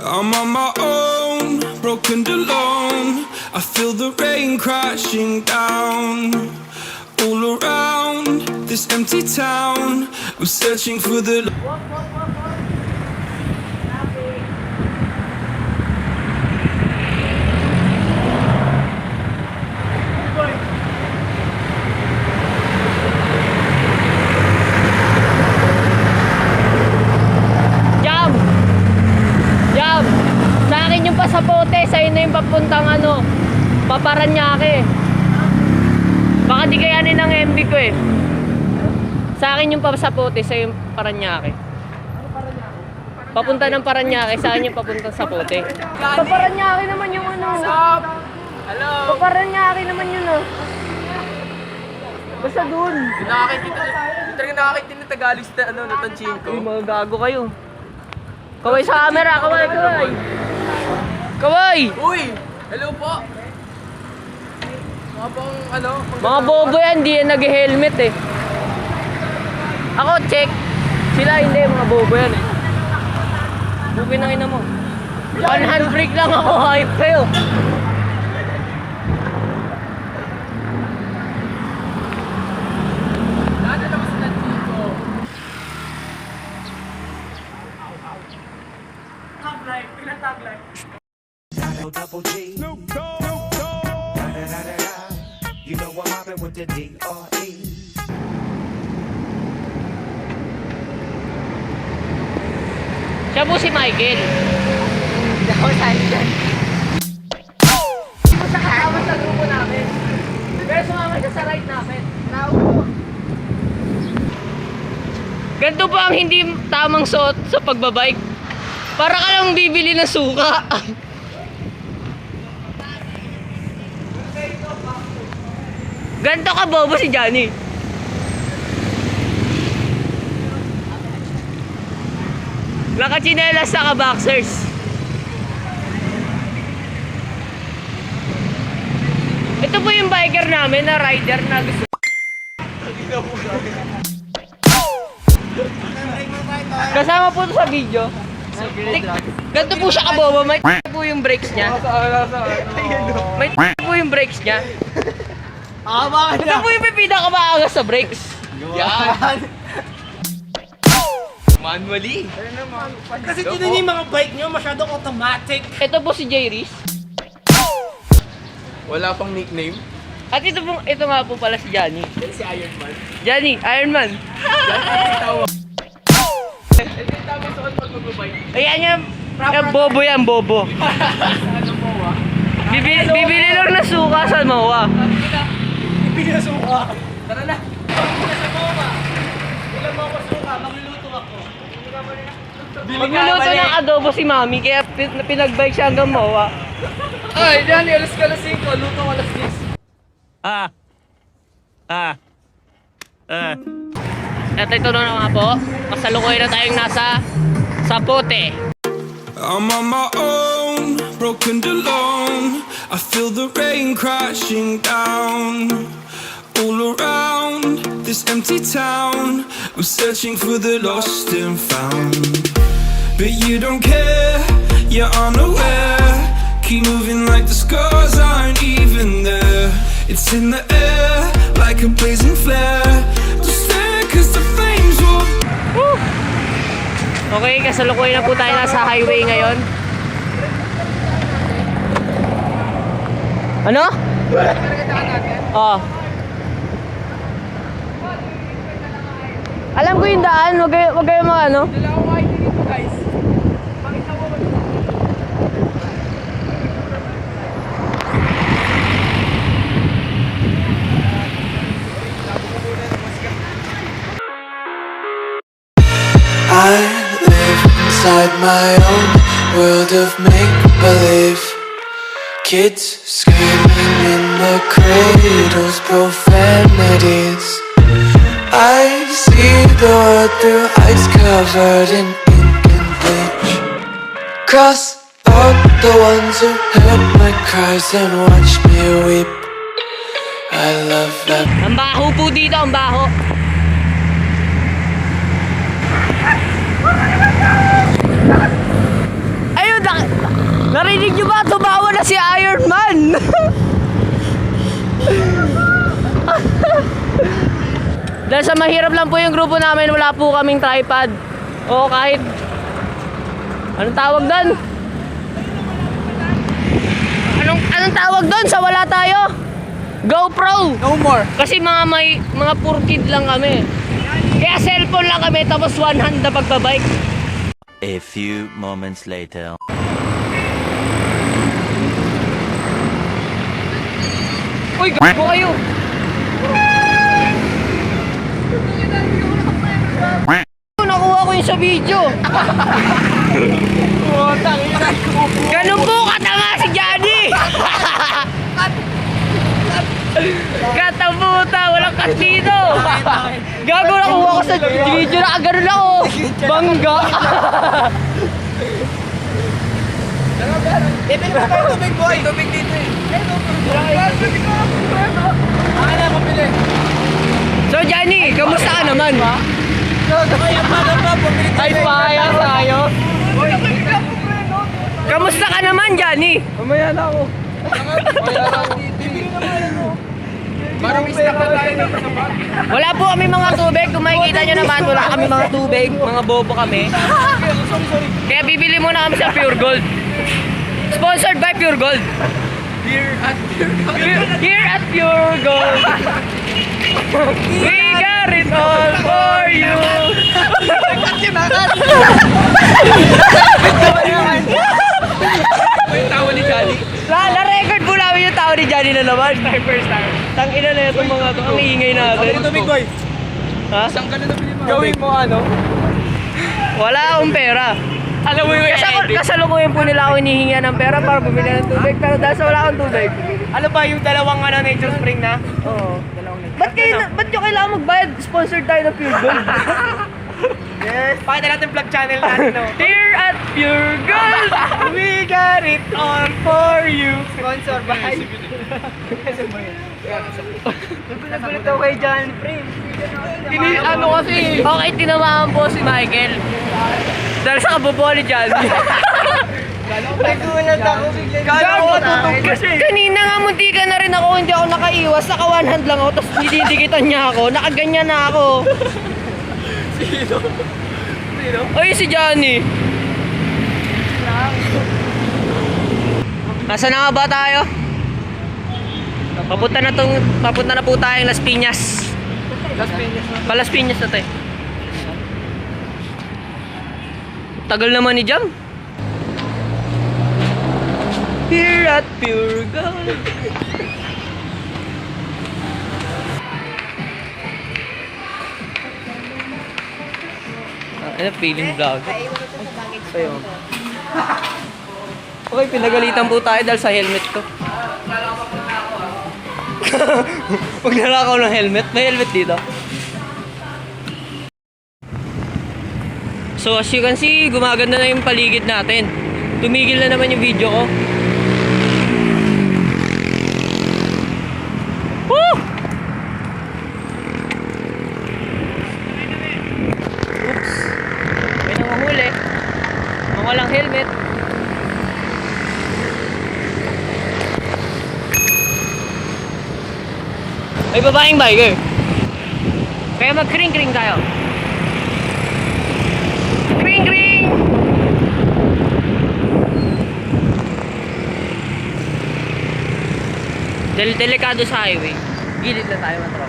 I'm on my own, broken and alone. I feel the rain crashing down all around this empty town. I'm searching for the pasapote, sa'yo na yung papuntang Paparanaque. Baka di kayanin ng MB ko eh. Sa akin yung pasapote, sa'yo yung Paranaque. Papunta ng Paranaque, sa akin yung papuntang Sapote. Paparanaque naman yung Hello? Paparanaque naman yun Basta dun. Nakakit din na Tagalog sa Natansin ko. Uy, mga gago kayo. Kaway sa camera, kaway. Kaway! Uy! Hello po! Mga pang Mga bobo yan, di yan nag-helmet eh. Ako, check. Sila hindi, mga bobo yan eh. Bukin na ina mo. One hand brake lang ako, hype kayo. Taglight, pinataglight. Double G. Snoop Dogg. You know I'm mobbing with the D.R.E. Siya po si Michael. Hindi ako saan dyan. Kasama sa grupo namin. Pero sumama siya sa ride namin. Naupo. Ganito po ang hindi tamang suot sa pagbabike. Para ka lang bibili ng suka. Ganito ka bobo si Johnny. Nakachinelas sa ka-boxers. Ito po yung biker namin na rider na gusto. Kasama po ito sa video. Ganito po siya kabobo. May po yung brakes niya. May po yung brakes niya. Ito po yung pipida ka maagas sa brakes. Yan! Manually. Kasi tinan yung mga bike nyo, masyadong automatic. Ito po si Jayris. Wala pang nickname. At ito nga po pala si Johnny. Yan si Iron Man. Johnny, Iron Man. Ito yung tamang suot pag magbabike. Ayan yan. Bobo yan, bobo. Bibili lang na suka sa MOA. Pinasuka. Tara na! Sa MOA. Ilan mo ako suka, magluluto ako. Magluluto ng adobo si Mami, kaya pinagbike siya hanggang MOA. Ay, Johnny, alas ka alas 5, luto ka alas 10. At ito na nga po, kasalukuyan na tayong nasa Sapote. I'm on my own, broken and alone. I feel the rain crashing down all around this empty town. I'm searching for the lost and found, but you don't care, you're unaware. Keep moving like the scars aren't even there. It's in the air like a blazing flare. Don't stare 'cause the flames will. Okay, kasalukuyan na po tayo nasa highway ngayon. Ano? Oo. Alam ko yung daan, wag kayo mga ano. Dala ko kayo dito, guys. Pakita mo ba? I live inside my own world of make-believe. Kids screaming in the cradles, profanities. I see the world through ice covered in ink and bleach. Cross out the ones who heard my cries and watched me weep. I love them. Ang baho po dito, ang baho. Ayun, Dahil sa mahirap lang po yung grupo namin, wala po kaming tripod. O kahit... Anong tawag doon? Anong tawag doon sa wala tayo? GoPro! No more. Kasi mga poor kid lang kami. Kaya cellphone lang kami tapos one hand na pagbabike. A few moments later. Uy, gago kayo! Nakuha ko yung sa video. Ganun po katanga si Johnny! Katabuta, walang kasino! Gago, nakuha ko sa video na ganun ako! Bangga! Bibili mo tayo tubig, boy. Tubig dito eh. Akin na, mabili. So Johnny, kamusta ka naman? Ay, paya tayo. Kamusta ka naman, Johnny? Mamaya na ako. Parang isnak na tayo ng kasama. Wala po kami mga tubig. Kung makikita nyo naman, wala kami mga tubig. Mga bobo kami. Kaya bibili muna kami sa Pure Gold. Sponsored by Pure Gold. Here at Pure Gold. Here at Pure Gold. We got it all for you. Yung tawa ni Johnny. Na-record po namin yung tao ni Johnny na naman. First time. Tangina na itong mga to. Ang iingay natin. Tubig, boy. Ha? Saan ka na nabili mo? Gawin mo ano? Wala akong pera. Alam mo yung Kasalukuyan po nila ako hinihinga ng pera para bumili ng tubig. Pero dahil sa wala akong tubig. Ano ba yung dalawang nature spring na? Oo. Ba't nyo kailangan magbayad? Sponsored tayo ng Pure Gold. Yes. Pakita natin vlog channel natin, no? Here at Pure Gold, We got it all for you. Sponsor by... Nagulit ako kay John Frame. Ano kasi? Okay, tinamaan po si Michael. Dahil sa kabobo ni Johnny. Nagulat ako bigla. Gago, tutog kasi. Kanina nga munti ka na rin ako, hindi ako nakaiwas. Naka one hand lang ako, tapos didikitan niya ako. Nakaganyan na ako. Sino? Ay, si Johnny. Nasaan na nga ba tayo? Papunta na po tayong Las Piñas. Las Piñas na. Palas Piñas na tayo. Tagal naman ni Jam. Here at Pure Gold. Ano, feeling vlog. Sa'yo. Okay, pinagalitan po tayo dahil sa helmet ko. Pag nalakaw ng helmet, may helmet dito. So as you can see, gumaganda na yung paligid natin. Tumigil na naman yung video ko. Woo! Oops. May nanguhuli. Mga walang helmet. May babaeng biker. Kaya mag-kring-kring tayo. Kring-kring! Delikado sa highway. Gilid na tayo, matropa.